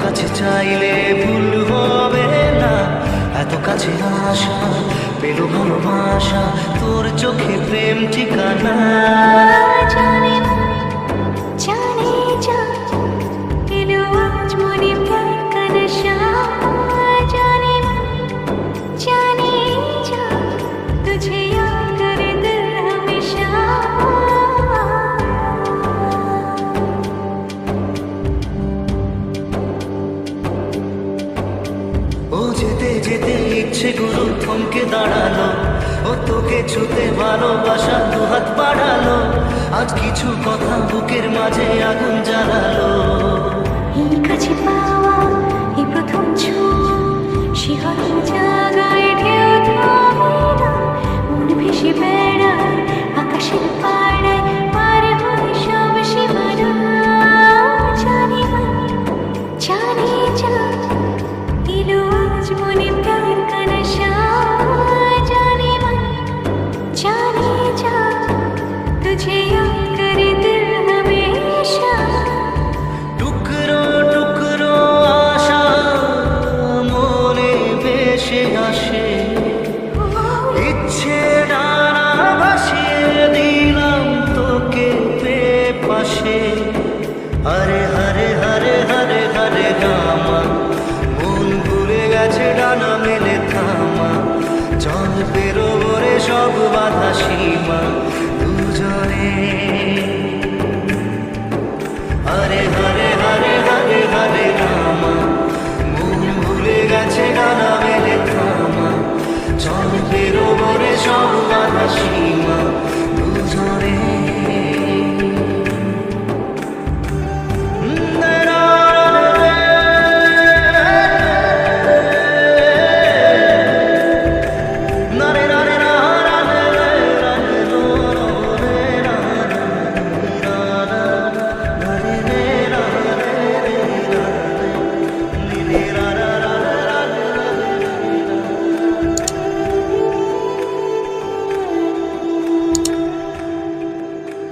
কাছে চাইলে ভুল হবে না, এত কাছে আসা পেল ভালোবাসা, তোর চোখে প্রেম ঠিকানা। জানে জানে যা এলো আজ মনে প্যার কা নশা, জানে জানে যা तुझे याद करे दिल हमेशा। ও যেতে যেতে ইচ্ছে গুলো থমকে দাঁড়ালো, ও তোকে ছুতে ভালোবাসা দুহাত বাড়ালো, আজ কিছু কথা বুকের মাঝে আগুন জ্বালালো। এই কাছে পাওয়া এই প্রথম ছোঁয়া, শিহরণ জাগায় ঢেউ থামে না, মন ভেসে বেড়ায় আকাশের পাড়ায়, পার হয় সব সীমানা। জানে জানে যা এলো আজ মনে প্যার কা নশা, জানে জানে যা तुझे याद करे दिल हमेशा। টুকরো টুকরো আশা মনে ভেসে আসে, ইচ্ছে ডানা ভাসিয়ে দিলাম তোকে পেয়ে পাশে। হরে হরে হরে হরে হরে রামা, মন ভুলে গেছে ডানা মেলে থামা, চল পেরোবরে সব বাধা সীমা।